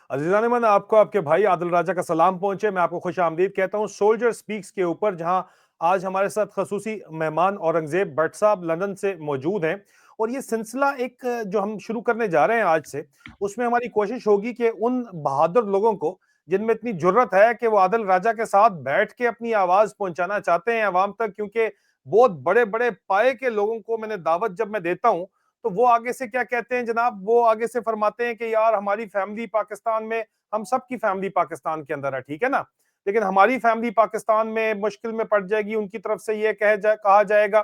عزیزان من، آپ کو آپ کے بھائی عادل راجہ کا سلام پہنچے. میں آپ کو خوش آمدید کہتا ہوں سولجر سپیکس کے اوپر، جہاں آج ہمارے ساتھ خصوصی مہمان اورنگزیب بٹ صاحب لندن سے موجود ہیں. اور یہ سلسلہ ایک جو ہم شروع کرنے جا رہے ہیں آج سے، اس میں ہماری کوشش ہوگی کہ ان بہادر لوگوں کو جن میں اتنی جرت ہے کہ وہ عادل راجہ کے ساتھ بیٹھ کے اپنی آواز پہنچانا چاہتے ہیں عوام تک، کیونکہ بہت بڑے بڑے پائے کے لوگوں کو میں نے دعوت جب میں دیتا ہوں تو وہ آگے سے کیا کہتے ہیں جناب، وہ آگے سے فرماتے ہیں کہ یار ہماری فیملی پاکستان میں، ہم سب کی فیملی پاکستان کے اندر ہے، ٹھیک ہے نا، لیکن ہماری فیملی پاکستان میں مشکل میں پڑ جائے گی. ان کی طرف سے یہ کہا جائے گا.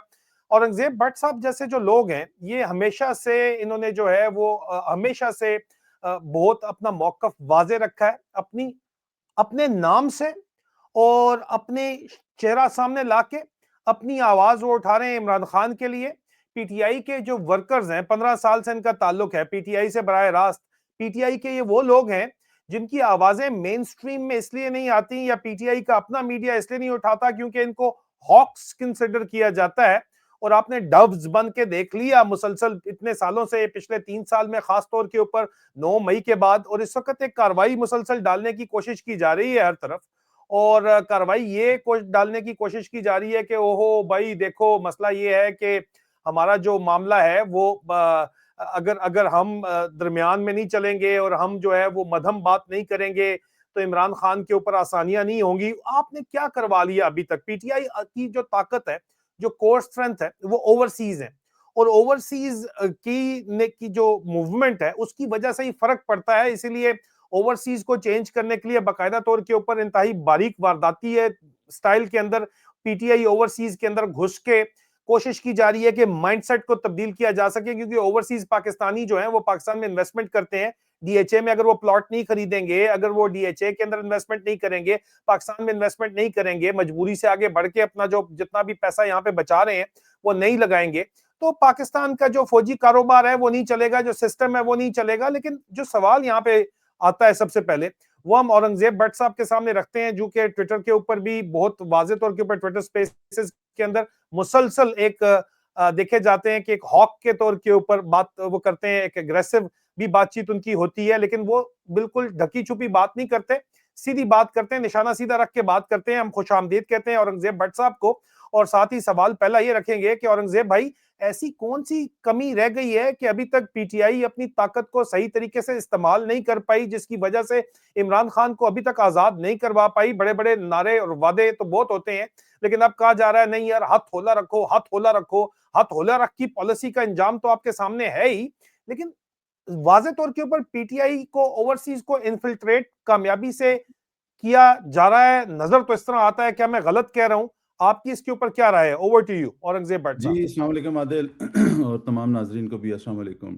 اورنگزیب بٹ صاحب جیسے جو لوگ ہیں، یہ ہمیشہ سے انہوں نے جو ہے وہ ہمیشہ سے بہت اپنا موقف واضح رکھا ہے، اپنے نام سے اور اپنے چہرہ سامنے لا کے اپنی آواز وہ اٹھا رہے ہیں عمران خان کے لیے. پی ٹی آئی کے جو ورکرز ہیں، 15 سال سے ان کا تعلق ہے پی ٹی آئی سے براہ راست. پی ٹی آئی کے یہ وہ لوگ ہیں جن کی آوازیں مین سٹریم میں اس لیے نہیں آتی، یا پی ٹی آئی کا اپنا میڈیا اس لیے نہیں اٹھاتا کیونکہ ان کو ہاکس کنسیڈر کیا جاتا ہے. اور آپ نے ڈوز بن کے دیکھ لیا مسلسل اتنے سالوں سے، پچھلے 3 سال میں خاص طور کے اوپر 9 مئی کے بعد، اور اس وقت ایک کاروائی مسلسل ڈالنے کی کوشش کی جا رہی ہے ہر طرف. اور کاروائی یہ ڈالنے کی کوشش کی جا رہی ہے کہ اوہو بھائی دیکھو، مسئلہ یہ ہے کہ ہمارا جو معاملہ ہے وہ اگر ہم درمیان میں نہیں چلیں گے اور ہم جو ہے وہ مدھم بات نہیں کریں گے تو عمران خان کے اوپر آسانیاں نہیں ہوں گی. آپ نے کیا کروا لیا ابھی تک؟ پی ٹی آئی کی جو طاقت ہے، جو کور اسٹرینتھ ہے، وہ اوورسیز ہے، اور اوورسیز کی جو موومنٹ ہے اس کی وجہ سے ہی فرق پڑتا ہے. اسی لیے اوورسیز کو چینج کرنے کے لیے باقاعدہ طور کے اوپر انتہائی باریک وارداتی ہے سٹائل کے اندر پی ٹی آئی اوورسیز کے اندر گھس کے کوشش کی جا رہی ہے کہ مائنڈ سیٹ کو تبدیل کیا جا سکے، کیونکہ اوورسیز پاکستانی جو ہیں وہ پاکستان میں انویسٹمنٹ کرتے ہیں. ڈی ایچ اے میں اگر وہ پلاٹ نہیں خریدیں گے، اگر وہ ڈی ایچ اے کے اندر انویسٹمنٹ نہیں کریں گے، پاکستان میں انویسٹمنٹ نہیں کریں گے، مجبوری سے آگے بڑھ کے اپنا جو جتنا بھی پیسہ یہاں پہ بچا رہے ہیں وہ نہیں لگائیں گے، تو پاکستان کا جو فوجی کاروبار ہے وہ نہیں چلے گا، جو سسٹم ہے وہ نہیں چلے گا. لیکن جو سوال یہاں پہ آتا ہے سب سے پہلے، وہ ہم اورنگزیب بٹ صاحب کے سامنے رکھتے ہیں، جو کہ ٹویٹر کے اوپر بھی بہت واضح طور کے اوپر ٹویٹر سپیسز کے اندر مسلسل ایک دیکھے جاتے ہیں کہ ایک ہاک کے طور کے اوپر بات وہ کرتے ہیں، ایک اگریسو بھی بات چیت ان کی ہوتی ہے، لیکن وہ بالکل ڈھکی چھپی بات نہیں کرتے، سیدھی بات کرتے ہیں، نشانہ سیدھا رکھ کے بات کرتے ہیں. ہم خوش آمدید کہتے ہیں اورنگزیب بٹ صاحب کو، اور ساتھ ہی سوال پہلا یہ رکھیں گے کہ اورنگزیب بھائی، ایسی کون سی کمی رہ گئی ہے کہ ابھی تک پی ٹی آئی اپنی طاقت کو صحیح طریقے سے استعمال نہیں کر پائی، جس کی وجہ سے عمران خان کو ابھی تک آزاد نہیں کروا پائی؟ بڑے بڑے نعرے اور وعدے تو بہت ہوتے ہیں، لیکن اب کہا جا رہا ہے نہیں یار، ہاتھ ہولا رکھو، ہاتھ ہولا رکھو. ہاتھ ہولا رکھ کی پالیسی کا انجام تو آپ کے سامنے ہے ہی، لیکن واضح طور کے اوپر پی ٹی آئی کو اوورسیز کو انفلٹریٹ کامیابی سے کیا جا رہا ہے. نظر تو اس طرح آتا ہے، کیا میں غلط کہہ رہا ہوں؟ آپ کی اس کے اوپر کیا رائے ہے؟ Over to you Aurangzeb Butt ji صاحب. السلام علیکم عادل اور تمام ناظرین کو بھی السلام علیکم.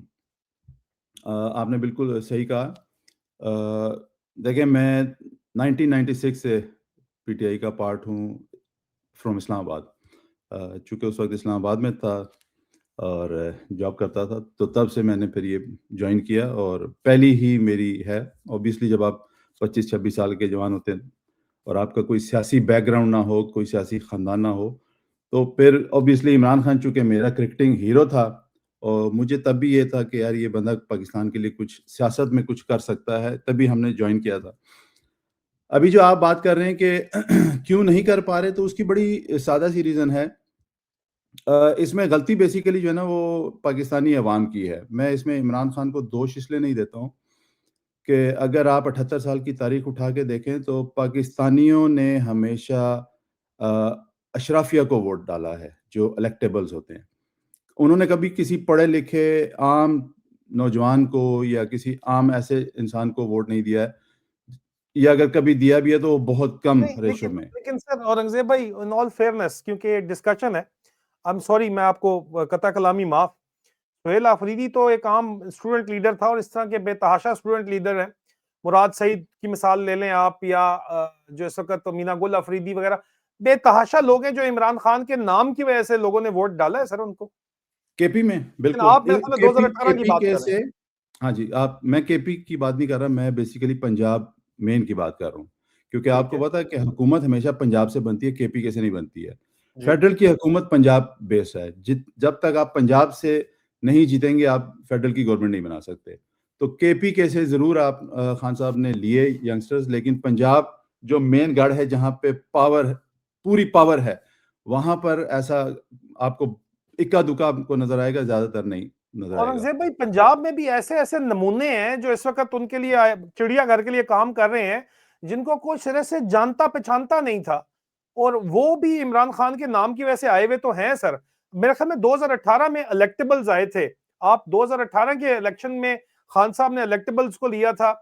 آپ نے بالکل صحیح کہا. دیکھیں، میں 1996 سے پی ٹی آئی کا پارٹ ہوں فرام اسلام آباد. چونکہ اس وقت اسلام آباد میں تھا اور جاب کرتا تھا، تو تب سے میں نے پھر یہ جوائن کیا، اور پہلی ہی میری ہے. اوبیسلی جب آپ 25-26 سال کے جوان ہوتے ہیں اور آپ کا کوئی سیاسی بیک گراؤنڈ نہ ہو، کوئی سیاسی خاندان نہ ہو، تو پھر اوبیسلی عمران خان چونکہ میرا کرکٹنگ ہیرو تھا، اور مجھے تب بھی یہ تھا کہ یار یہ بندہ پاکستان کے لیے کچھ سیاست میں کچھ کر سکتا ہے، تبھی ہم نے جوائن کیا تھا. ابھی جو آپ بات کر رہے ہیں کہ کیوں نہیں کر پا رہے، تو اس کی بڑی سادہ سی ریزن ہے. اس میں غلطی بیسیکلی جو ہے نا وہ پاکستانی عوام کی ہے. میں اس میں عمران خان کو دوش اس لیے نہیں دیتا ہوں کہ اگر آپ 78 سال کی تاریخ اٹھا کے دیکھیں تو پاکستانیوں نے ہمیشہ اشرافیہ کو ووٹ ڈالا ہے، جو الیکٹیبلز ہوتے ہیں. انہوں نے کبھی کسی پڑھے لکھے عام نوجوان کو یا کسی عام ایسے انسان کو ووٹ نہیں دیا ہے، یا اگر کبھی دیا بھی ہے تو بہت کم نہیں، ریشو میں. لیکن سر اورنگزیب بھائی، ان آل فیئرنیس، کیونکہ ڈسکشن ہے، آئی ایم سوری، میں آپ کو قطع کلامی معاف. سہیل آفریدی تو ایک عام اسٹوڈنٹ لیڈر تھا، اور اس طرح کے بے تحاشا اسٹوڈنٹ لیڈر ہیں. مراد سعید کی مثال لے لیں آپ، یا جو اس وقت مینا گل آفریدی وغیرہ، بے تحاشا لوگ ہیں جو عمران خان کے نام کی وجہ سے لوگوں نے ووٹ ڈالا ہے سر ان کو. کے پی میں لیکن بالکل، آپ میرے خیال میں 2018 کی کے پی بات کے کر رہے سے. ہیں. ہاں جی، میں کے پی کی بات نہیں کر رہا، میں بیسیکلی پنجاب مین کی بات کر رہا ہوں، کیونکہ آپ ٹھیک کو ہے پتا ہے کہ حکومت ہمیشہ پنجاب سے بنتی ہے، کے پی کے سے نہیں بنتی ہے. جی. فیڈرل کی حکومت پنجاب بیس ہے. جب تک آپ پنجاب سے نہیں جیتیں گے آپ فیڈرل کی گورنمنٹ نہیں بنا سکتے. تو کے پی کے سے ضرور آپ خان صاحب نے لیے ینگسٹرز، لیکن پنجاب جو مین گڑھ ہے جہاں پہ پاور پوری پاور ہے، وہاں پر ایسا آپ کو اکا دکا کو نظر آئے گا، زیادہ تر نہیں نظر آئے گا. اورنگزیب بھائی پنجاب میں بھی ایسے ایسے نمونے ہیں جو اس وقت ان کے لیے چڑیا گھر کے لیے کام کر رہے ہیں، جن کو کوئی سرے سے جانتا پہچانتا نہیں تھا، اور وہ بھی عمران خان کے نام کی وجہ سے آئے ہوئے تو ہیں سر. میرے خیال میں 2018 میں الیکٹیبلز آئے تھے، آپ 2018 کے الیکشن میں خان صاحب نے الیکٹیبلز کو لیا تھا،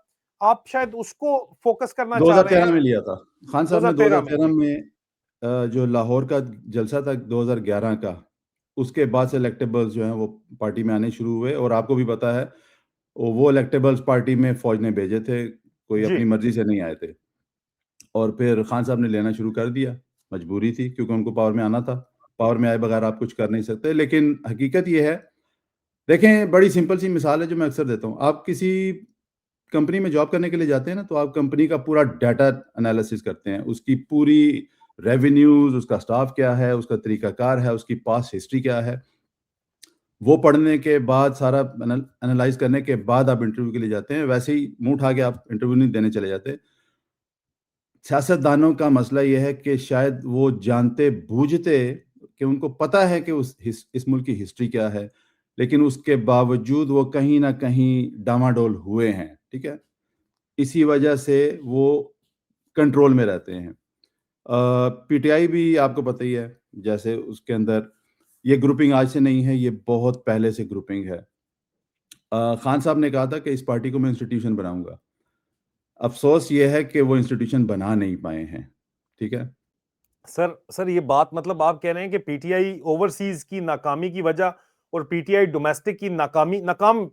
آپ شاید اس کو فوکس کرنا چاہ رہے 2013 ہیں. میں لیا تھا خان صاحب نے، 2013 میں 2013 میں جو لاہور کا جلسہ تھا 2011 کا، اس کے بعد سے الیکٹیبلز جو ہیں وہ پارٹی میں آنے شروع ہوئے، اور آپ کو بھی پتا ہے وہ الیکٹیبلز پارٹی میں فوج نے بھیجے تھے، کوئی جی اپنی مرضی سے نہیں آئے تھے. اور پھر خان صاحب نے لینا شروع کر دیا، مجبوری تھی کیونکہ ان کو پاور میں آنا تھا، پاور میں آئے بغیر آپ کچھ کر نہیں سکتے. لیکن حقیقت یہ ہے، دیکھیں بڑی سمپل سی مثال ہے جو میں اکثر دیتا ہوں. آپ کسی کمپنی میں جاب کرنے کے لیے جاتے ہیں نا، تو آپ کمپنی کا پورا ڈیٹا انالیسس کرتے ہیں، اس کی پوری ریونیوز، اس کا سٹاف کیا ہے، اس کا طریقہ کار ہے، اس کی پاسٹ ہسٹری کیا ہے، وہ پڑھنے کے بعد سارا انالائز کرنے کے بعد آپ انٹرویو کے لیے جاتے ہیں. ویسے ہی منہ اٹھا کے آپ انٹرویو نہیں دینے چلے جاتے. سیاست دانوں کا مسئلہ یہ ہے کہ شاید وہ جانتے بوجھتے کہ ان کو پتہ ہے کہ اس ملک کی ہسٹری کیا ہے، لیکن اس کے باوجود وہ کہیں نہ کہیں ڈاماڈول ہوئے ہیں. ٹھیک ہے، اسی وجہ سے وہ کنٹرول میں رہتے ہیں. پی ٹی آئی بھی آپ کو پتہ ہی ہے، جیسے اس کے اندر یہ گروپنگ آج سے نہیں ہے، یہ بہت پہلے سے گروپنگ ہے. خان صاحب نے کہا تھا کہ اس پارٹی کو میں انسٹیٹیوشن بناؤں گا. افسوس یہ ہے کہ وہ انسٹیٹیوشن بنا نہیں پائے ہیں. ٹھیک ہے سر یہ بات مطلب آپ کہہ رہے ہیں کہ پی ٹی آئی اوورسیز کی ناکامی کی وجہ اور پی ٹی آئی ڈومیسٹک کی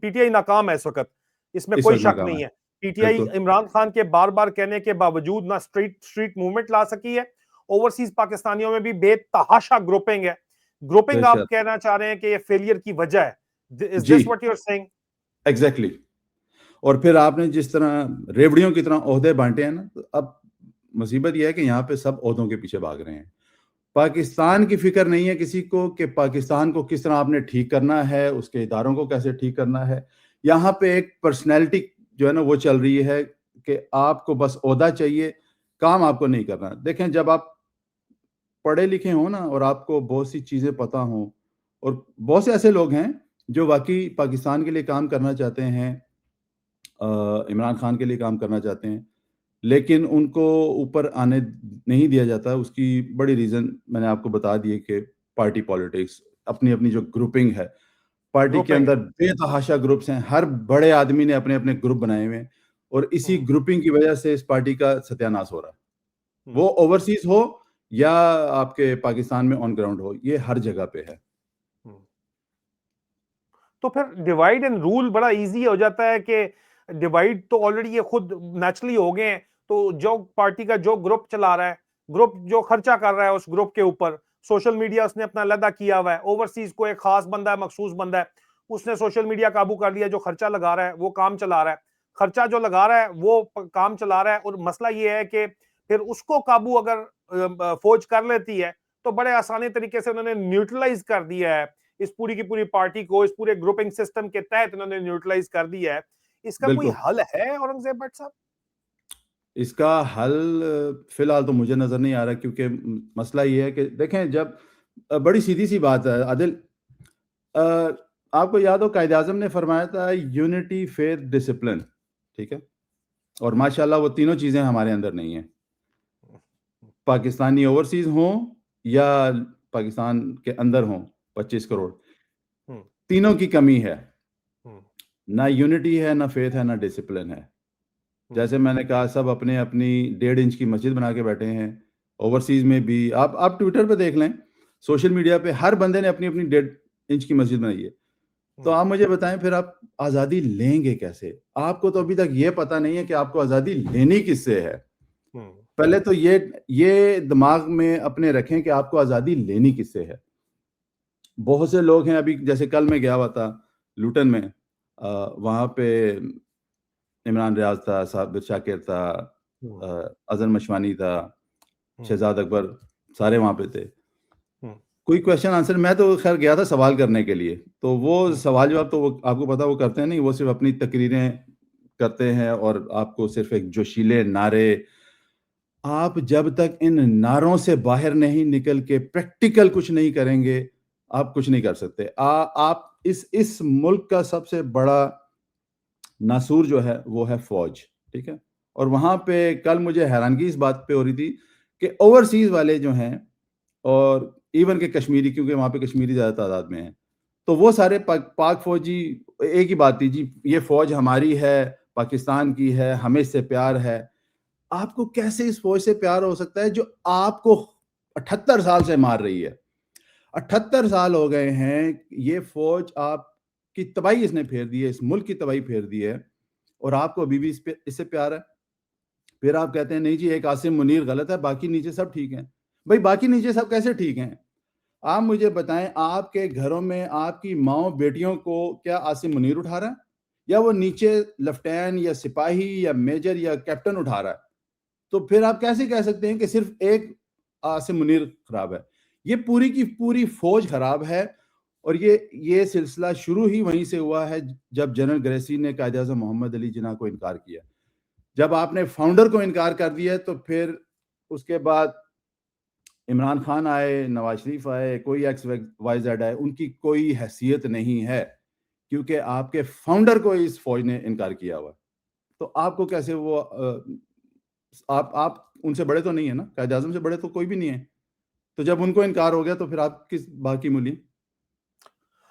پی ٹی آئی ناکام ہے اس وقت، اس میں اس کوئی وقت شک ناکام ہے. نہیں ہے. پی ٹی آئی بالکل عمران خان کے بار بار کہنے کے باوجود نہ اسٹریٹ موومنٹ لا سکی ہے، اوورسیز پاکستانیوں میں بھی بے تحاشا گروپنگ ہے. بے گروپنگ آپ شک کہنا چاہ رہے ہیں کہ یہ فیلئر کی وجہ ہے، از جی this what you are seeing? Exactly. اور پھر آپ نے جس طرح ریوڑیوں کی طرح عہدے بانٹے ہیں نا، تو اب مصیبت یہ ہے کہ یہاں پہ سب عہدوں کے پیچھے بھاگ رہے ہیں. پاکستان کی فکر نہیں ہے کسی کو کہ پاکستان کو کس طرح آپ نے ٹھیک کرنا ہے، اس کے اداروں کو کیسے ٹھیک کرنا ہے. یہاں پہ ایک پرسنالٹی جو ہے نا وہ چل رہی ہے کہ آپ کو بس عہدہ چاہیے، کام آپ کو نہیں کرنا. دیکھیں جب آپ پڑھے لکھے ہوں نا، اور آپ کو بہت سی چیزیں پتہ ہوں، اور بہت سے ایسے لوگ ہیں جو واقعی پاکستان کے لیے کام کرنا چاہتے ہیں، عمران خان کے لیے کام کرنا چاہتے ہیں، لیکن ان کو اوپر آنے نہیں دیا جاتا. اس کی بڑی ریزن میں نے آپ کو بتا دی کہ پارٹی پالیٹکس، اپنی اپنی جو گروپنگ ہے پارٹی کے گروپنگ ہے. اندر، بے تحاشا گروپس ہیں. ہر بڑے آدمی نے اپنے اپنے گروپ بنائے ہوئے ہیں، اور اسی گروپنگ کی وجہ سے اس پارٹی کا ستیہ ناش ہو رہا ہے. وہ اوورسیز ہو یا آپ کے پاکستان میں آن گراؤنڈ ہو، یہ ہر جگہ پہ ہے. تو پھر ڈیوائیڈ اینڈ رول بڑا ایزی ہو جاتا ہے کہ ڈیوائیڈ تو آلریڈی یہ خود نیچرلی ہو گئے ہیں، تو جو پارٹی کا جو گروپ چلا رہا ہے، گروپ جو خرچہ کر رہا ہے اس گروپ کے اوپر، سوشل میڈیا اس نے اپنا علیحدہ کیا ہوا ہے، اوورسیز کو ایک خاص بندہ ہے، مخصوص بندہ ہے، اس نے سوشل میڈیا قابو کر لیا، جو خرچہ لگا رہا ہے وہ کام چلا رہا ہے، خرچہ جو لگا رہا ہے وہ کام چلا رہا ہے. اور مسئلہ یہ ہے کہ پھر اس کو قابو اگر فوج کر لیتی ہے تو بڑے آسانی طریقے سے انہوں نے نیوٹرلائز کر دیا ہے اس پوری کی پوری پارٹی کو، اس پورے گروپنگ سسٹم کے تحت انہوں نے نیوٹرلائز کر دیا ہے. اس کا کوئی بالکل. حل ہے اورنگزیب بٹ صاحب؟ اس کا حل فی الحال تو مجھے نظر نہیں آ رہا، کیونکہ مسئلہ یہ ہے کہ دیکھیں جب بڑی سیدھی سی بات ہے عادل، آپ کو یاد ہو قائد اعظم نے فرمایا تھا یونٹی، فیتھ، ڈسپلن. ٹھیک ہے، اور ماشاءاللہ وہ تینوں چیزیں ہمارے اندر نہیں ہیں. پاکستانی اوورسیز ہوں یا پاکستان کے اندر ہوں 25 کروڑ، تینوں کی کمی ہے. نہ یونٹی ہے، نہ فیتھ ہے، نہ ڈسپلن ہے. جیسے میں نے کہا سب اپنے اپنی 1.5 انچ کی مسجد بنا کے بیٹھے ہیں. اوورسیز میں بھی آپ ٹویٹر پہ دیکھ لیں، سوشل میڈیا پہ ہر بندے نے اپنی اپنی 1.5 انچ کی مسجد بنائی ہے. تو آپ مجھے بتائیں پھر آپ آزادی لیں گے کیسے؟ آپ کو تو ابھی تک یہ پتہ نہیں ہے کہ آپ کو آزادی لینی کس سے ہے. پہلے تو یہ دماغ میں اپنے رکھیں کہ آپ کو آزادی لینی کس سے ہے. بہت سے لوگ ہیں، ابھی جیسے کل میں گیا ہوا تھا لوٹن میں، وہاں پہ عمران ریاض تھا، صابر شاکر تھا، اظہر مشوانی تھا، شہزاد اکبر، سارے وہاں پہ تھے. کوئی کویشچن آنسر، میں تو خیر گیا تھا سوال کرنے کے لیے، تو وہ سوال جواب تو وہ آپ کو پتا وہ کرتے ہیں نہیں، وہ صرف اپنی تقریریں کرتے ہیں اور آپ کو صرف ایک جوشیلے نعرے. آپ جب تک ان نعروں سے باہر نہیں نکل کے پریکٹیکل کچھ نہیں کریں گے آپ کچھ نہیں کر سکتے. آپ اس ملک کا سب سے بڑا ناسور جو ہے وہ ہے فوج، ٹھیک ہے. اور وہاں پہ کل مجھے حیرانگی اس بات پہ ہو رہی تھی کہ اوورسیز والے جو ہیں اور ایون کہ کشمیری، کیونکہ وہاں پہ کشمیری زیادہ تعداد میں ہیں، تو وہ سارے پاک فوجی ایک ہی بات تھی جی یہ فوج ہماری ہے، پاکستان کی ہے، ہمیں اس سے پیار ہے. آپ کو کیسے اس فوج سے پیار ہو سکتا ہے جو آپ کو 78 سال سے مار رہی ہے؟ 78 سال ہو گئے ہیں، یہ فوج آپ کی تباہی اس نے پھیر دی ہے، اس ملک کی تباہی پھیر دی ہے، اور آپ کو ابھی بھی اس سے پیار ہے. پھر آپ کہتے ہیں نہیں جی ایک عاصم منیر غلط ہے، باقی نیچے سب ٹھیک ہیں. بھائی باقی نیچے سب کیسے ٹھیک ہیں؟ آپ مجھے بتائیں، آپ کے گھروں میں آپ کی ماؤں بیٹیوں کو کیا عاصم منیر اٹھا رہا ہے، یا وہ نیچے لیفٹیننٹ یا سپاہی یا میجر یا کیپٹن اٹھا رہا ہے؟ تو پھر آپ کیسے کہہ سکتے ہیں کہ صرف ایک عاصم منیر خراب ہے؟ یہ پوری کی پوری فوج خراب ہے. اور یہ سلسلہ شروع ہی وہیں سے ہوا ہے جب جنرل گریسی نے قائد اعظم محمد علی جناح کو انکار کیا. جب آپ نے فاؤنڈر کو انکار کر دیا تو پھر اس کے بعد عمران خان آئے، نواز شریف آئے، کوئی ایکس وائی زیڈ آئے، ان کی کوئی حیثیت نہیں ہے کیونکہ آپ کے فاؤنڈر کو اس فوج نے انکار کیا ہوا. تو آپ کو کیسے وہ آپ ان سے بڑے تو نہیں ہیں نا، قائد اعظم سے بڑے تو کوئی بھی نہیں ہے. تو جب ان کو انکار ہو گیا تو پھر آپ کس باقی مولی؟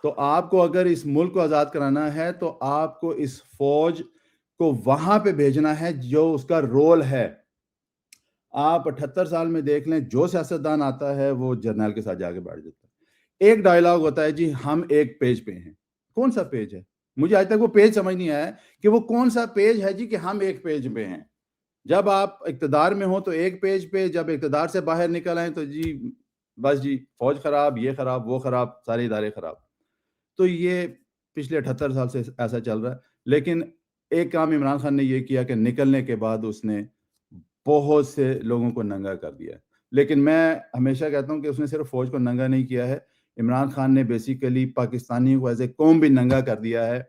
تو آپ کو اگر اس ملک کو آزاد کرانا ہے تو آپ کو اس فوج کو وہاں پہ بھیجنا ہے جو اس کا رول ہے. آپ 78 سال میں دیکھ لیں جو سیاستدان آتا ہے وہ جرنیل کے ساتھ جا کے بیٹھ جاتا ہے. ایک ڈائلاگ ہوتا ہے جی ہم ایک پیج پہ ہیں. کون سا پیج ہے؟ مجھے آج تک وہ پیج سمجھ نہیں آیا کہ وہ کون سا پیج ہے جی کہ ہم ایک پیج پہ ہیں. جب آپ اقتدار میں ہو تو ایک پیج پہ، جب اقتدار سے باہر نکل آئیں تو جی بس جی فوج خراب، یہ خراب، وہ خراب، سارے ادارے خراب. تو یہ پچھلے 78 سال سے ایسا چل رہا ہے. لیکن ایک کام عمران خان نے یہ کیا کہ نکلنے کے بعد اس نے بہت سے لوگوں کو ننگا کر دیا. لیکن میں ہمیشہ کہتا ہوں کہ اس نے صرف فوج کو ننگا نہیں کیا ہے، عمران خان نے بیسیکلی پاکستانی کو ایز اے قوم بھی ننگا کر دیا ہے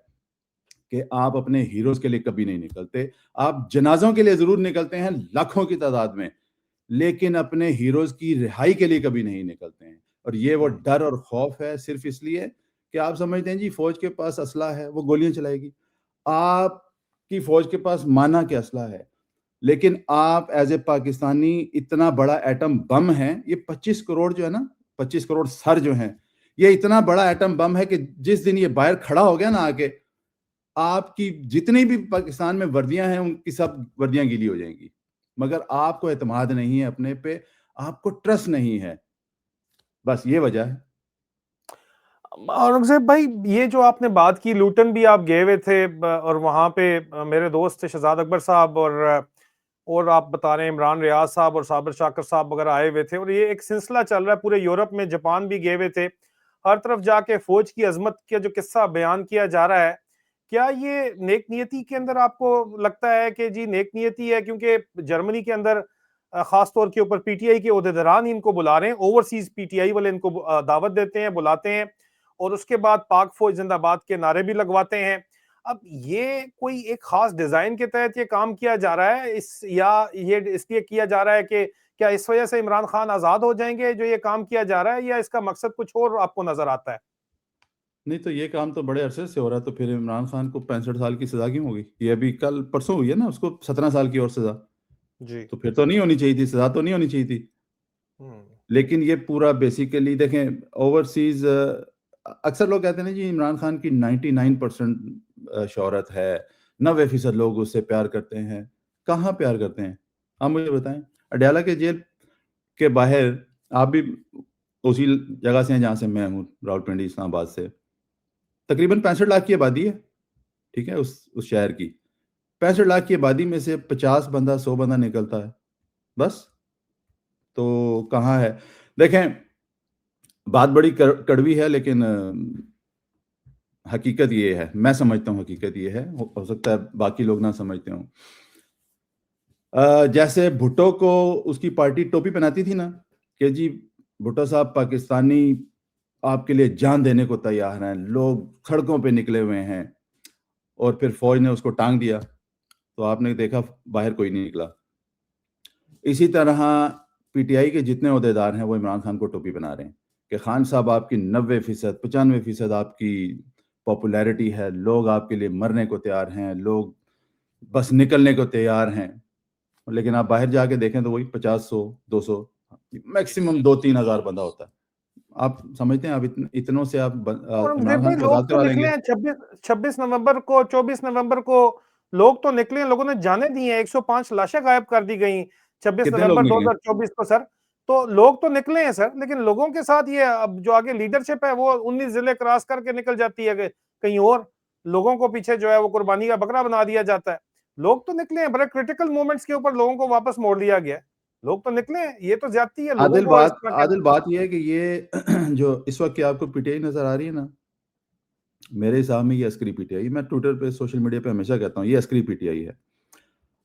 کہ آپ اپنے ہیروز کے لیے کبھی نہیں نکلتے. آپ جنازوں کے لیے ضرور نکلتے ہیں لاکھوں کی تعداد میں، لیکن اپنے ہیروز کی رہائی کے لیے کبھی نہیں نکلتے ہیں. اور یہ وہ ڈر اور خوف ہے صرف اس لیے کہ آپ سمجھتے ہیں جی فوج کے پاس اسلحہ ہے، وہ گولیاں چلائے گی. آپ کی فوج کے پاس مانا کے اسلحہ ہے، لیکن آپ ایز اے پاکستانی اتنا بڑا ایٹم بم ہے. یہ 25 کروڑ جو ہے نا، 25 کروڑ سر جو ہیں، یہ اتنا بڑا ایٹم بم ہے کہ جس دن یہ باہر کھڑا ہو گیا نا آ کے، آپ کی جتنی بھی پاکستان میں وردیاں ہیں ان کی سب وردیاں گیلی ہو جائیں گی. مگر آپ کو اعتماد نہیں ہے اپنے پہ، آپ کو ٹرسٹ نہیں ہے، بس یہ وجہ ہے. اورنگزیب بھائی یہ جو آپ نے بات کی، لوٹن بھی آپ گئے ہوئے تھے اور وہاں پہ میرے دوست تھے شہزاد اکبر صاحب اور آپ بتا رہے ہیں عمران ریاض صاحب اور صابر شاکر صاحب وغیرہ آئے ہوئے تھے، اور یہ ایک سلسلہ چل رہا ہے پورے یورپ میں. جاپان بھی گئے ہوئے تھے. ہر طرف جا کے فوج کی عظمت کا جو قصہ بیان کیا جا رہا ہے، کیا یہ نیک نیتی کے اندر آپ کو لگتا ہے کہ جی نیک نیتی ہے؟ کیونکہ جرمنی کے اندر خاص طور کے اوپر پی ٹی آئی کے عہدیداران ان کو بلا رہے ہیں، اوورسیز پی ٹی آئی والے ان کو دعوت دیتے ہیں، بلاتے ہیں، اور اس کے بعد پاک فوج زندہ باد کے نعرے بھی لگواتے ہیں. اب یہ کوئی ایک خاص ڈیزائن کے تحت یہ کام کیا جا رہا ہے یا یہ اس لیے کیا جا رہا ہے کہ کیا اس وجہ سے عمران خان آزاد ہو جائیں گے جو یہ کام کیا جا رہا ہے، یا اس کا مقصد کچھ اور آپ کو نظر آتا ہے؟ نہیں تو یہ کام تو بڑے عرصے سے ہو رہا ہے، تو پھر عمران خان کو 65 سال کی سزا کیوں ہوگی؟ یہ ابھی کل پرسوں ہوئی ہے نا، اس کو 17 سال کی اور سزا. جی. تو پھر تو نہیں ہونی چاہیے تھی، سزا تو نہیں ہونی چاہیے تھی. لیکن یہ پورا بیسیکلی دیکھیں اوورسیز، اکثر لوگ کہتے ہیں جی عمران خان کی 99% شہرت ہے، 90% لوگ اس سے پیار کرتے ہیں. کہاں پیار کرتے ہیں؟ آپ مجھے بتائیں. اڈیالہ کے جیل کے باہر، آپ بھی اسی جگہ سے ہیں جہاں سے میں ہوں، راولپنڈی اسلام آباد سے، تقریباً 65 لاکھ کی آبادی ہے، ٹھیک ہے، اس شہر کی 65 لاکھ کی آبادی میں سے 50 بندہ 100 بندہ نکلتا ہے بس. تو کہاں ہے؟ دیکھیں بات بڑی کڑوی ہے، لیکن حقیقت یہ ہے، میں سمجھتا ہوں حقیقت یہ ہے، ہو سکتا ہے باقی لوگ نہ سمجھتے ہوں. جیسے بھٹو کو اس کی پارٹی ٹوپی پہناتی تھی نا کہ جی بھٹو صاحب پاکستانی آپ کے لیے جان دینے کو تیار ہیں, لوگ سڑکوں پہ نکلے ہوئے ہیں, اور پھر فوج نے اس کو ٹانگ دیا تو آپ نے دیکھا باہر کوئی نہیں نکلا. اسی طرح پی ٹی آئی کے جتنے عہدیدار ہیں وہ عمران خان کو ٹوپی بنا رہے ہیں کہ خان صاحب آپ کی 90%, 95% آپ کی پاپولیرٹی ہے, لوگ آپ کے لیے مرنے کو تیار ہیں, لوگ بس نکلنے کو تیار ہیں. لیکن آپ باہر جا کے دیکھیں تو وہی 50, 100, 200, میکسیمم 2-3 ہزار بندہ ہوتا ہے. آپ سمجھتے ہیں آپ اتنوں سے آپ اور عمران خان کو لوگ آزاد تو کروا لیں نکلے گے؟ ہیں 26 نومبر کو, 24 نومبر کو لوگ تو نکلے ہیں, لوگوں نے جانے دی ہیں, 105 لاشیں غائب کر دی گئیں 26 کتنے لوگ نومبر نکلے؟ 2024 کو سر. تو لوگ تو نکلے ہیں سر, لیکن لوگوں کے ساتھ یہ اب جو آگے لیڈرشپ ہے وہ 19 ضلع کراس کر کے نکل جاتی ہے کہیں اور, لوگوں کو پیچھے جو ہے وہ قربانی کا بکرا بنا دیا جاتا ہے. لوگ تو نکلے ہیں, بڑے کرٹیکل مومنٹس کے اوپر لوگوں کو واپس موڑ لیا گیا ہے, لوگ تو نکلے ہیں, یہ تو زیادتی ہے لوگوں کو اس طرح عادل بات یہ ہے کہ یہ جو اس وقت کی آپ کو پی ٹی آئی نظر آ رہی ہے نا, میرے حساب میں یہ عسکری پی ٹی آئی, میں ٹویٹر پہ سوشل میڈیا پہ ہمیشہ کہتا ہوں یہ عسکری پی ٹی آئی ہے.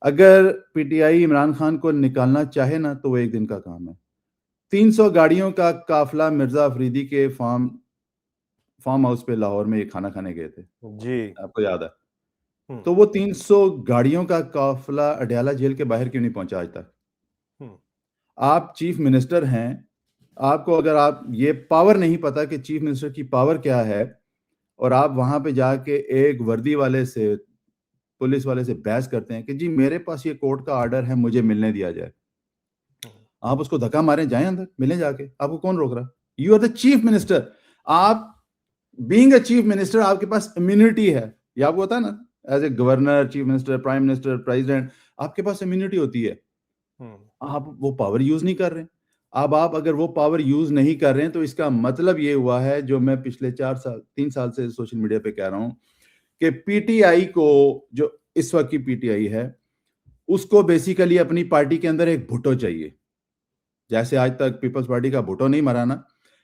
اگر P T I Imran Khan کو نکالنا چاہے نا تو وہ ایک دن کا کام ہے. 300 گاڑیوں کا قافلہ مرزا افریدی کے فارم ہاؤس پہ لاہور میں یہ کھانا کھانے گئے تھے, جی. آپ کو یاد ہے؟ تو وہ 300 گاڑیوں کا قافلہ اڈیالہ جیل کے باہر کیوں نہیں پہنچا آج تک؟ آپ چیف منسٹر ہیں, آپ کو اگر آپ یہ پاور نہیں پتا کہ چیف منسٹر کی پاور کیا ہے, اور آپ وہاں پہ جا کے ایک وردی والے سے, پولیس والے سے بحث کرتے ہیں کہ جی میرے پاس یہ کورٹ کا آرڈر ہے, مجھے ملنے دیا جائے, آپ اس کو دھکا ماریں, جائیں اندر ملیں جا کے, آپ کو کون روک رہا؟ You are the chief minister. آپ بینگ اے چیف منسٹر آپ کے پاس امیونٹی ہے, یہ آپ کو ہوتا ہے نا, as a governor, chief minister, prime minister, president, آپ کے پاس امیونٹی ہوتی ہے. آپ وہ پاور یوز نہیں کر رہے. اب آپ اگر وہ پاور یوز نہیں کر رہے ہیں تو اس کا مطلب یہ ہوا ہے, جو میں پچھلے 3 سال سے سوشل میڈیا پہ کہہ رہا ہوں, کہ پی ٹی آئی کو, جو اس وقت کی پی ٹی آئی ہے, اس کو بیسیکلی اپنی پارٹی کے اندر ایک بھٹو چاہیے. جیسے آج تک پیپلز پارٹی کا بھٹو نہیں مرا نا,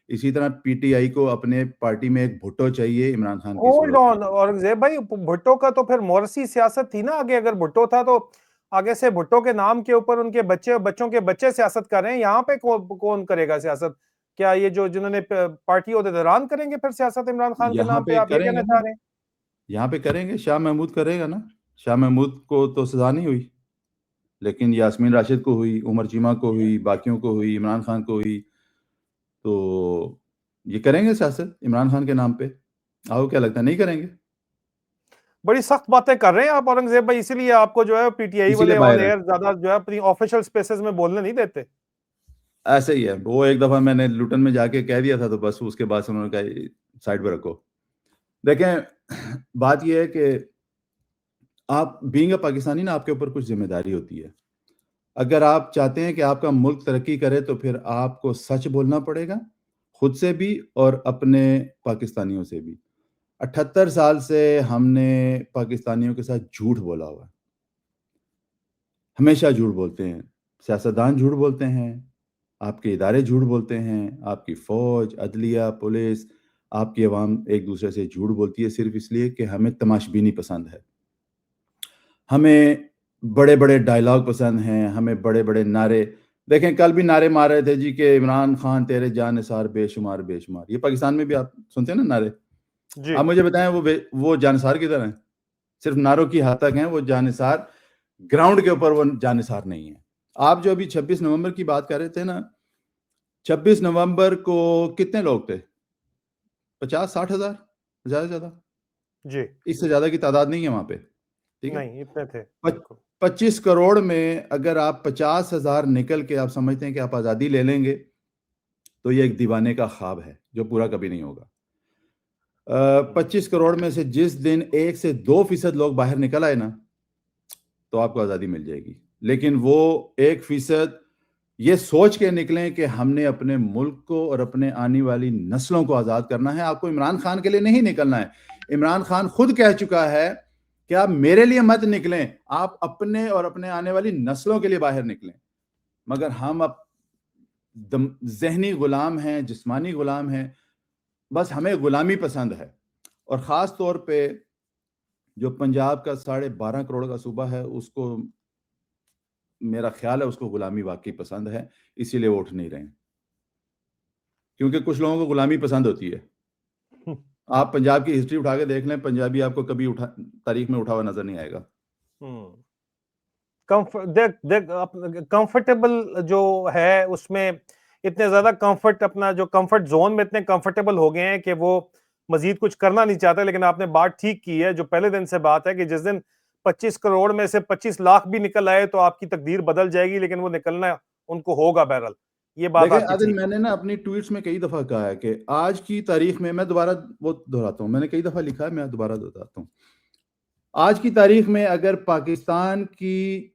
اسی طرح پی ٹی آئی کو اپنے پارٹی میں ایک بھٹو چاہیے عمران خان کی ہولڈ صورت آن میں. اورنگزیب بھائی, بھٹو کا تو پھر مورسی سیاست تھی نا آگے, اگر بھٹو تھا تو آگے سے بھٹو کے نام کے اوپر ان کے بچوں کے بچے سیاست کر رہے ہیں, یہاں پہ کون کرے گا سیاست؟ کیا یہ جو جنہوں نے پارٹی عہدیداران کریں گے پھر سیاست عمران خان کے یہاں نام پہ, پہ آپ یہ کریں گے کہنا نا, چاہ رہے ہیں؟ یہاں پہ کریں گے, شاہ محمود کرے گا نا. شاہ محمود کو تو سزا نہیں ہوئی, لیکن یاسمین راشد کو ہوئی, عمر چیمہ کو ہوئی, باقیوں کو ہوئی, عمران خان کو ہوئی. تو یہ کریں گے سیاست عمران خان کے نام پہ؟ آپ کو کیا لگتا ہے نہیں کریں گے؟ بڑی سخت باتیں کر رہے ہیں آپ اورنگزیب بھائی, اسی لیے آپ کو جو ہے پی ٹی آئی اسی لیے والے آن باہر ہیں. ایئر زیادہ جو ہے اپنی آفیشل سپیسز میں بولنے نہیں دیتے. ایسے ہی ہے, وہ ایک دفعہ میں نے لوٹن میں جا کے کہہ دیا تھا تو بس اس کے بعد سے انہوں نے کہا سائڈ پہ رکھو. دیکھیں بات یہ ہے کہ آپ بینگ اے پاکستانی نا, آپ کے اوپر کچھ ذمہ داری ہوتی ہے. اگر آپ چاہتے ہیں کہ آپ کا ملک ترقی کرے تو پھر آپ کو سچ بولنا پڑے گا, خود سے بھی اور اپنے پاکستانیوں سے بھی. 78 سال سے ہم نے پاکستانیوں کے ساتھ جھوٹ بولا ہوا ہے, ہمیشہ جھوٹ بولتے ہیں. سیاستدان جھوٹ بولتے ہیں, آپ کے ادارے جھوٹ بولتے ہیں, آپ کی فوج, عدلیہ, پولیس, آپ کی عوام ایک دوسرے سے جھوٹ بولتی ہے, صرف اس لیے کہ ہمیں تماش بینی پسند ہے, ہمیں بڑے بڑے ڈائلاگ پسند ہیں, ہمیں بڑے بڑے نعرے. دیکھیں کل بھی نعرے مار رہے تھے جی کہ عمران خان تیرے جان نثار بے شمار بے شمار. یہ پاکستان میں بھی آپ سنتے ہیں نا نعرے. جی. آپ مجھے بتائیں وہ جان نثار کدھر ہیں؟ صرف نعروں کی حد تک ہیں, وہ جان نثار گراؤنڈ کے اوپر وہ جان نثار نہیں ہے. آپ جو ابھی 26 نومبر کی بات کر رہے تھے نا, 26 نومبر کو کتنے لوگ تھے؟ 50-60 ہزار, زیادہ زیادہ. جی. اس سے زیادہ کی تعداد نہیں ہے وہاں پہ, ٹھیک ہے؟ نہیں اتنے تھے, بالکل. 25 کروڑ میں اگر آپ 50 ہزار نکل کے آپ سمجھتے ہیں کہ آپ آزادی لے لیں گے تو یہ ایک دیوانے کا خواب ہے جو پورا کبھی نہیں ہوگا. 25 کروڑ میں سے جس دن 1 سے 2% لوگ باہر نکل آئے نا تو آپ کو آزادی مل جائے گی. لیکن وہ 1% یہ سوچ کے نکلیں کہ ہم نے اپنے ملک کو اور اپنے آنے والی نسلوں کو آزاد کرنا ہے. آپ کو عمران خان کے لیے نہیں نکلنا ہے. عمران خان خود کہہ چکا ہے کہ آپ میرے لیے مت نکلیں, آپ اپنے اور اپنے آنے والی نسلوں کے لیے باہر نکلیں. مگر ہم اب ذہنی غلام ہیں, جسمانی غلام ہیں, بس ہمیں غلامی پسند ہے. اور خاص طور پہ جو پنجاب کا 12.5 کروڑ کا صوبہ ہے, اس کو میرا خیال ہے اس کو غلامی واقعی پسند ہے, اسی لیے وہ اٹھ نہیں رہے ہیں. کیونکہ کچھ لوگوں کو غلامی پسند ہوتی ہے. آپ پنجاب کی ہسٹری اٹھا کے دیکھ لیں, پنجابی آپ کو کبھی تاریخ میں اٹھا ہوا نظر نہیں آئے گا. کمفرٹیبل جو ہے اس میں اتنے زیادہ اپنا جو کمفرٹ زون میں اتنے کمفرٹیبل ہو گئے ہیں کہ وہ مزید کچھ کرنا نہیں چاہتے. لیکن آپ نے بات ٹھیک کی ہے, جو پہلے دن سے بات ہے کہ جس دن 25 کروڑ میں سے 25 لاکھ بھی نکل آئے تو آپ کی تقدیر بدل جائے گی, لیکن وہ نکلنا ان کو ہوگا بہرحال. یہ بات دیکھیں آپ کی عادل, ٹھیک میں نے نا اپنی ٹویٹس میں کئی دفعہ کہا ہے کہ آج کی تاریخ میں دوبارہ وہ دہراتا ہوں, میں نے کئی دفعہ لکھا ہے, میں دوبارہ دہراتا ہوں. آج کی تاریخ میں اگر پاکستان کی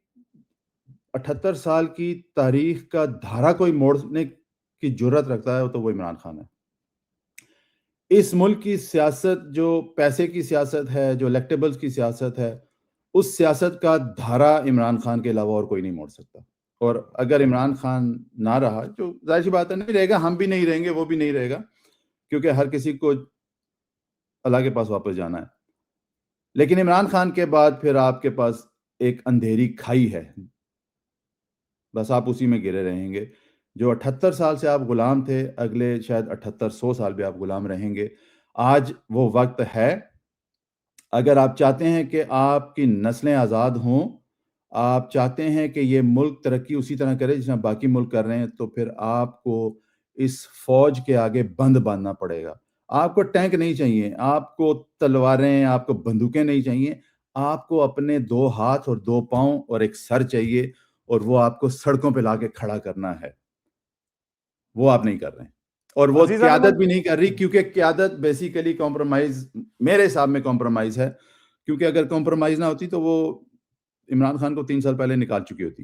78 سال کی تاریخ کا دھارا کوئی موڑنے کی جرت رکھتا ہے تو وہ عمران خان ہے. اس ملک کی سیاست جو پیسے کی سیاست ہے, جو الیکٹیبلز کی سیاست ہے, اس سیاست کا دھارا عمران خان کے علاوہ اور کوئی نہیں موڑ سکتا. اور اگر عمران خان نہ رہا, جو ظاہر سی بات ہے نہیں رہے گا, ہم بھی نہیں رہیں گے, وہ بھی نہیں رہے گا, کیونکہ ہر کسی کو اللہ کے پاس واپس جانا ہے. لیکن عمران خان کے بعد پھر آپ کے پاس ایک اندھیری کھائی ہے, بس آپ اسی میں گرے رہیں گے. جو 78 سال سے آپ غلام تھے, اگلے شاید 78-100 سال بھی آپ غلام رہیں گے. آج وہ وقت ہے, اگر آپ چاہتے ہیں کہ آپ کی نسلیں آزاد ہوں, آپ چاہتے ہیں کہ یہ ملک ترقی اسی طرح کرے جس طرح باقی ملک کر رہے ہیں, تو پھر آپ کو اس فوج کے آگے بند باندھنا پڑے گا. آپ کو ٹینک نہیں چاہیے, آپ کو تلواریں, آپ کو بندوقیں نہیں چاہیے, آپ کو اپنے 2 ہاتھ اور 2 پاؤں اور ایک سر چاہیے, اور وہ آپ کو سڑکوں پہ لا کے کھڑا کرنا ہے. وہ آپ نہیں کر رہے ہیں, اور وہ عزیزان قیادت من بھی نہیں کر رہی, کیونکہ قیادت بیسیکلی کمپرومائز, میرے حساب میں کمپرومائز ہے. کیونکہ اگر کمپرومائز نہ ہوتی تو وہ عمران خان کو 3 سال پہلے نکال چکی ہوتی.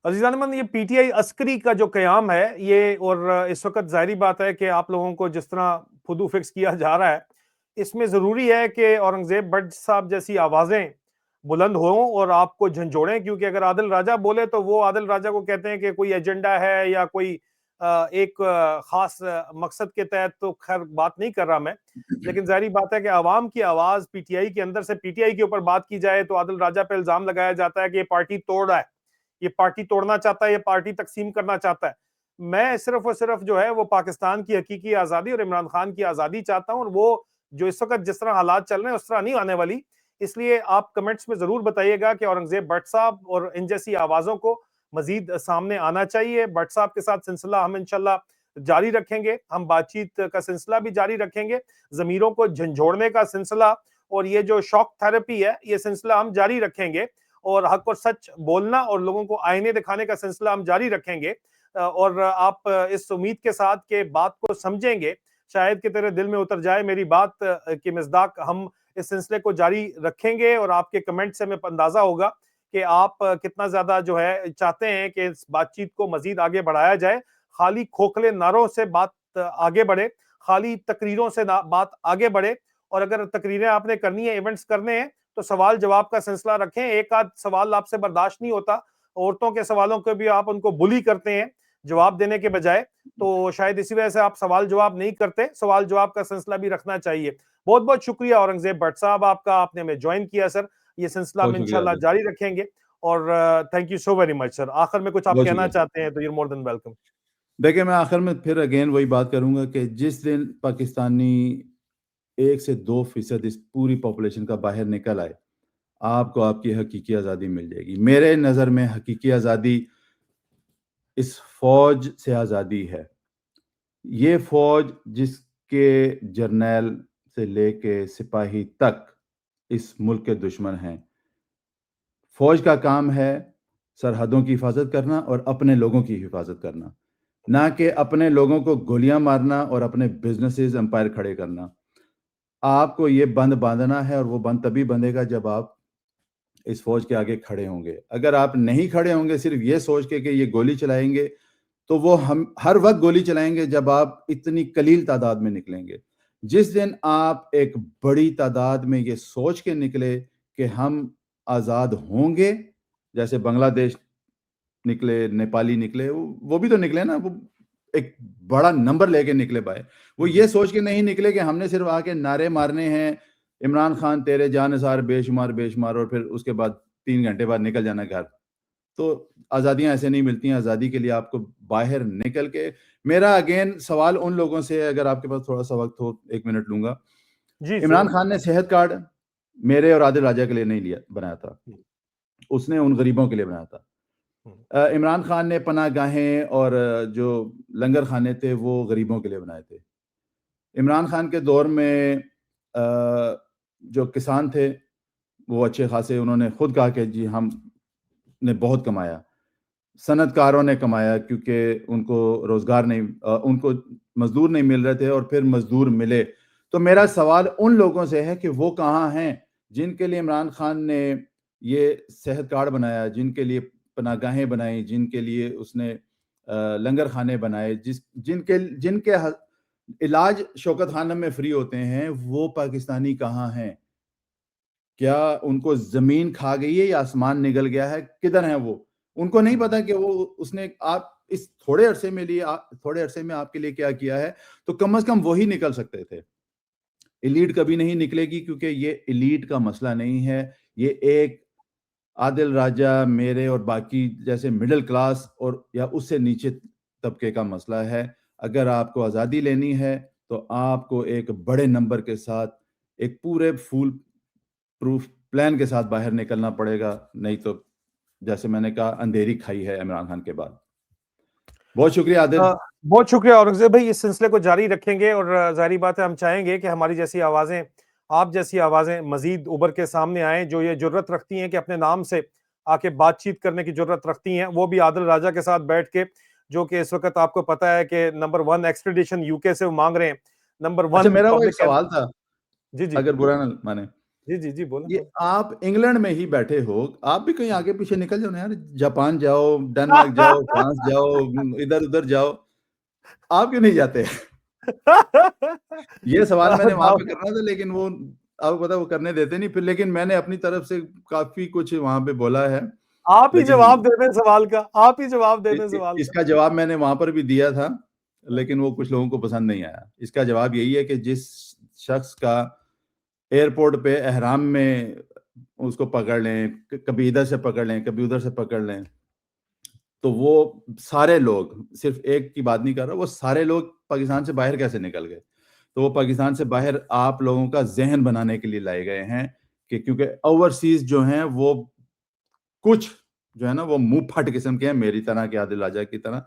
عزیزان من, یہ پی ٹی آئی عسکری کا جو قیام ہے یہ, اور اس وقت ظاہری بات ہے کہ آپ لوگوں کو جس طرح خودو فکس کیا جا رہا ہے, اس میں ضروری ہے کہ اورنگزیب بٹ صاحب جیسی آوازیں بلند ہوں اور آپ کو جھنجھوڑیں. کیونکہ اگر عادل راجہ بولے تو وہ عادل راجہ کو کہتے ہیں کہ کوئی ایجنڈا ہے یا کوئی ایک خاص مقصد کے تحت, تو خیر بات نہیں کر رہا میں. لیکن ظاہری بات ہے کہ عوام کی آواز پی ٹی آئی کے اندر سے پی ٹی آئی کے اوپر بات کی جائے تو عادل راجہ پہ الزام لگایا جاتا ہے کہ یہ پارٹی توڑ رہا ہے, یہ پارٹی توڑنا چاہتا ہے, یہ پارٹی تقسیم کرنا چاہتا ہے. میں صرف اور صرف جو ہے وہ پاکستان کی حقیقی آزادی اور عمران خان کی آزادی چاہتا ہوں, اور وہ جو اس وقت جس طرح حالات چل رہے ہیں اس طرح نہیں آنے والی. اس لیے آپ کمنٹس میں ضرور بتائیے گا کہ اورنگزیب بٹ صاحب اور ان جیسی آوازوں کو مزید سامنے آنا چاہیے. بٹ صاحب کے ساتھ سلسلہ ہم انشاءاللہ جاری رکھیں گے, ہم بات چیت کا سلسلہ بھی جاری رکھیں گے, ضمیروں کو جھنجھوڑنے کا سلسلہ اور یہ جو شاک تھراپی ہے یہ سلسلہ ہم جاری رکھیں گے, اور حق اور سچ بولنا اور لوگوں کو آئینے دکھانے کا سلسلہ ہم جاری رکھیں گے. اور آپ اس امید کے ساتھ کہ بات کو سمجھیں گے, شاید کہ تیرے دل میں اتر جائے میری بات کی مصداق, ہم اس سلسلے کو جاری رکھیں گے. اور آپ کے کمنٹ سے ہمیں اندازہ ہوگا کہ آپ کتنا زیادہ جو ہے چاہتے ہیں کہ اس بات چیت کو مزید آگے بڑھایا جائے. خالی کھوکھلے نعروں سے بات آگے بڑھے, خالی تقریروں سے بات آگے بڑھے, اور اگر تقریریں آپ نے کرنی ہے, ایونٹس کرنے ہیں, تو سوال جواب کا سلسلہ رکھیں. ایک آدھ سوال آپ سے برداشت نہیں ہوتا, عورتوں کے سوالوں کو بھی آپ ان کو بلی کرتے ہیں جواب دینے کے بجائے, تو شاید اسی وجہ سے آپ سوال جواب نہیں کرتے. سوال جواب کا سلسلہ بھی رکھنا چاہیے. بہت بہت شکریہ اورنگزیب بٹ صاحب آپ کا, آپ نے ہمیں جوائن کیا سر. یہ سلسلہ ہم بہت شکریہ انشاءاللہ عادل, جاری رکھیں گے, اور thank you so very much sir. آخر میں کچھ آپ بہت کہنا شکریہ. چاہتے ہیں تو یو مور دین ویلکم. دیکھیں میں آخر میں پھر اگین وہی بات کروں گا کہ جس دن پاکستانی 1 سے 2% اس پوری پاپولیشن کا باہر نکل آئے, آپ کو آپ کی حقیقی آزادی مل جائے گی. میرے نظر میں حقیقی آزادی اس فوج سے آزادی ہے. یہ فوج جس کے جرنیل سے لے کے سپاہی تک اس ملک کے دشمن ہیں. فوج کا کام ہے سرحدوں کی حفاظت کرنا اور اپنے لوگوں کی حفاظت کرنا, نہ کہ اپنے لوگوں کو گولیاں مارنا اور اپنے بزنسز امپائر کھڑے کرنا. آپ کو یہ بند باندھنا ہے, اور وہ بند تبھی بندھے گا جب آپ اس فوج کے آگے کھڑے ہوں گے. اگر آپ نہیں کھڑے ہوں گے صرف یہ سوچ کے کہ یہ گولی چلائیں گے, تو وہ ہم ہر وقت گولی چلائیں گے جب آپ اتنی قلیل تعداد میں نکلیں گے. جس دن آپ ایک بڑی تعداد میں یہ سوچ کے نکلے کہ ہم آزاد ہوں گے, جیسے بنگلہ دیش نکلے, نیپالی نکلے, وہ بھی تو نکلے نا, وہ ایک بڑا نمبر لے کے نکلے بھائی. وہ یہ سوچ کے نہیں نکلے کہ ہم نے صرف آ کے نعرے مارنے ہیں, عمران خان تیرے جانثار بے شمار بے شمار, اور پھر اس کے بعد 3 گھنٹے بعد نکل جانا گھر. تو آزادیاں ایسے نہیں ملتی ہیں. آزادی کے لیے آپ کو باہر نکل کے, میرا اگین سوال ان لوگوں سے ہے, اگر آپ کے پاس تھوڑا سا وقت ہو 1 منٹ لوں گا. جی عمران ضرور. خان نے صحت کارڈ میرے اور عادل راجہ کے لیے نہیں بنایا تھا, اس نے ان غریبوں کے لیے بنایا تھا. عمران خان نے پناہ گاہیں اور جو لنگر خانے تھے وہ غریبوں کے لیے بنائے تھے. عمران خان کے دور میں جو کسان تھے وہ اچھے خاصے, انہوں نے خود کہا کہ جی ہم نے بہت کمایا. صنعت کاروں نے کمایا کیونکہ ان کو روزگار نہیں, ان کو مزدور نہیں مل رہے تھے, اور پھر مزدور ملے. تو میرا سوال ان لوگوں سے ہے کہ وہ کہاں ہیں جن کے لیے عمران خان نے یہ صحت کارڈ بنایا, جن کے لیے پناہ گاہیں بنائی, جن کے لیے اس نے لنگر خانے بنائے, جن کے علاج شوکت خانم میں فری ہوتے ہیں, وہ پاکستانی کہاں ہیں؟ کیا ان کو زمین کھا گئی ہے یا آسمان نگل گیا ہے؟ کدھر ہیں وہ؟ ان کو نہیں پتا کہ وہ اس نے آپ اس تھوڑے عرصے میں آپ کے لیے کیا کیا ہے. تو کم از کم وہی نکل سکتے تھے. ایلیٹ کبھی نہیں نکلے گی, کیونکہ یہ ایلیٹ کا مسئلہ نہیں ہے. یہ ایک عادل راجہ, میرے اور باقی جیسے مڈل کلاس اور یا اس سے نیچے طبقے کا مسئلہ ہے. اگر آپ کو آزادی لینی ہے تو آپ کو ایک بڑے نمبر کے ساتھ, ایک پورے فول پروف پلان کے ساتھ باہر نکلنا پڑے گا, نہیں تو جیسے میں نے کہا اندھیری کھائی ہے عمران خان کے بعد. بہت شکریہ عادل. بہت شکریہ اورنگزیب بھائی, اس سلسلے کو جاری رکھیں گے, اور ظاہری بات ہے ہم چاہیں گے کہ ہماری جیسی آوازیں, آپ جیسی آوازیں مزید ابھر کے سامنے آئیں, جو یہ جرت رکھتی ہیں کہ اپنے نام سے آ کے بات چیت کرنے کی جرت رکھتی ہیں, وہ بھی عادل راجہ کے ساتھ بیٹھ کے, جو کہ اس وقت آپ کو پتا ہے کہ نمبر 1 ایکسٹریڈیشن UK سے وہ مانگ رہے ہیں, نمبر 1 اچھا, میرا وہ ایک پبلک. سوال تھا, جی جی اگر برا نہ مانے. جی جی جی بولیں یہ بولیں. آپ انگلینڈ میں ہی بیٹھے ہو, آپ بھی کہیں آگے پیچھے نکل جاؤ نا یار, جاپان جاؤ, ڈنمارک جاؤ, فرانس جاؤ, ادھر ادھر جاؤ, آپ کیوں نہیں جاتے؟ یہ سوال میں نے وہاں پہ کرنا تھا, لیکن وہ آپ کو پتا وہ کرنے دیتے نہیں پھر. لیکن میں نے اپنی طرف سے کافی کچھ وہاں پہ بولا ہے. آپ ہی لیکن جواب دے دیں سوال کا, آپ ہی جواب دے دیں سوال اس کا. کا جواب میں نے وہاں پر بھی دیا تھا, لیکن وہ کچھ لوگوں کو پسند نہیں آیا. اس کا جواب یہی ہے کہ جس شخص کا ایئرپورٹ پہ احرام میں اس کو پکڑ لیں, کبھی ادھر سے پکڑ لیں, کبھی ادھر سے پکڑ لیں, تو وہ سارے لوگ, صرف ایک کی بات نہیں کر رہا, وہ سارے لوگ پاکستان سے باہر کیسے نکل گئے؟ تو وہ پاکستان سے باہر آپ لوگوں کا ذہن بنانے کے لیے لائے گئے ہیں, کہ کیونکہ اوورسیز جو ہیں وہ کچھ جو ہے نا وہ منہ پھٹ قسم کے ہیں, میری طرح کے, عادل راجہ کی طرح.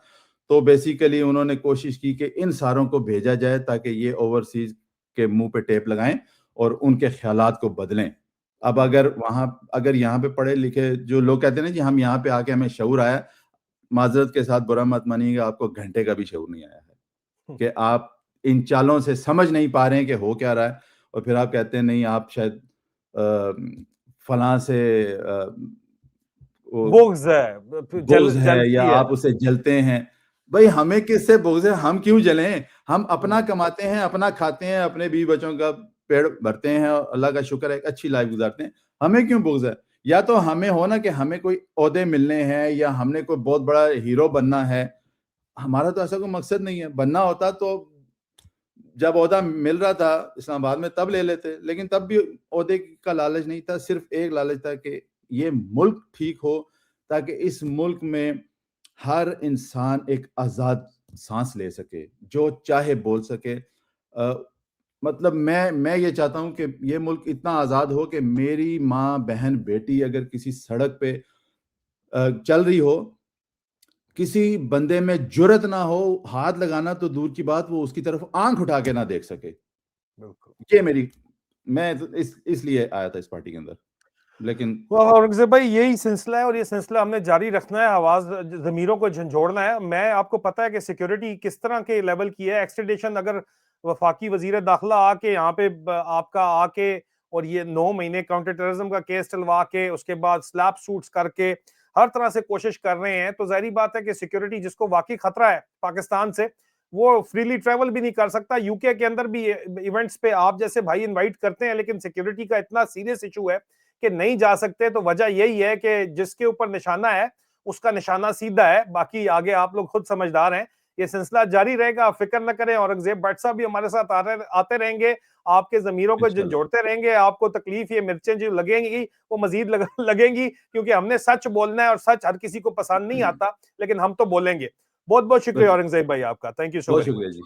تو بیسیکلی انہوں نے کوشش کی کہ ان ساروں کو بھیجا جائے تاکہ یہ اوورسیز کے منہ پہ ٹیپ لگائیں اور ان کے خیالات کو بدلیں. اب اگر یہاں پہ پڑھے لکھے جو لوگ کہتے ہیں جی ہم یہاں پہ آ کے ہمیں شعور آیا, معذرت کے ساتھ برا مت مانیے گا, آپ کو گھنٹے کا بھی شعور نہیں آیا ہے, کہ آپ ان چالوں سے سمجھ نہیں پا رہے ہیں کہ ہو کیا رہا ہے, اور پھر آپ کہتے ہیں نہیں آپ شاید فلاں سے بغض ہے, بغض ہے یا جلتی ہے. آپ اسے جلتے ہیں. بھائی ہمیں کس سے بغض ہے؟ ہم کیوں جلیں؟ ہم اپنا کماتے ہیں, اپنا کھاتے ہیں, اپنے بیوی بچوں کا پیڑ بھرتے ہیں, اور اللہ کا شکر ہے اچھی لائف گزارتے ہیں. ہمیں کیوں بغض ہے؟ یا تو ہمیں ہونا کہ ہمیں کوئی عہدے ملنے ہیں, یا ہم نے کوئی بہت بڑا ہیرو بننا ہے. ہمارا تو ایسا کوئی مقصد نہیں ہے. بننا ہوتا تو جب عہدہ مل رہا تھا اسلام آباد میں تب لے لیتے, لیکن تب بھی عہدے کا لالچ نہیں تھا, صرف ایک لالچ تھا کہ یہ ملک ٹھیک ہو, تاکہ اس ملک میں ہر انسان ایک آزاد سانس لے سکے, جو چاہے بول سکے. مطلب میں یہ چاہتا ہوں کہ یہ ملک اتنا آزاد ہو کہ میری ماں, بہن, بیٹی اگر کسی سڑک پہ چل رہی ہو, کسی بندے میں جرت نہ ہو ہاتھ لگانا, تو دور کی بات وہ اس کی طرف آنکھ اٹھا کے نہ دیکھ سکے. یہ میں اس لیے آیا تھا اس پارٹی کے اندر. لیکن اورنگزیب بھائی یہی سلسلہ ہے, اور یہ سلسلہ ہم نے جاری رکھنا ہے, آواز ضمیروں کو جھنجھوڑنا ہے. میں آپ کو پتا ہے کہ سیکیورٹی کس طرح کے لیول کی ہے. ایکسٹریڈیشن اگر وفاقی وزیر داخلہ آ کے یہاں پہ آپ کا آ کے اور یہ 9 مہینے کاؤنٹر ٹیررزم کا کیس چلوا کے اس کے بعد سلیپ سوٹس کر کے ہر طرح سے کوشش کر رہے ہیں, تو ظاہری بات ہے کہ سیکیورٹی جس کو واقعی خطرہ ہے پاکستان سے, وہ فریلی ٹریول بھی نہیں کر سکتا. UK کے اندر بھی ایونٹس پہ آپ جیسے بھائی انوائٹ کرتے ہیں, لیکن سیکیورٹی کا اتنا سیریس ایشو ہے کہ نہیں جا سکتے. تو وجہ یہی ہے کہ جس کے اوپر نشانہ ہے اس کا نشانہ سیدھا ہے, باقی آگے آپ لوگ خود سمجھدار ہیں. یہ سلسلہ جاری رہے گا, آپ فکر نہ کریں. اورنگزیب بٹ صاحب بھی ہمارے ساتھ آتے رہیں گے, آپ کے ضمیروں کو انشاءاللہ جھنجھوڑتے رہیں گے. آپ کو تکلیف, یہ مرچیں جو لگیں گی وہ مزید لگیں گی, کیونکہ ہم نے سچ بولنا ہے, اور سچ ہر کسی کو پسند نہیں آتا, لیکن ہم تو بولیں گے. بہت بہت شکریہ بالکل اورنگزیب بھائی آپ کا. تھینک یو سو بہت ویری شکریہ مچ. جی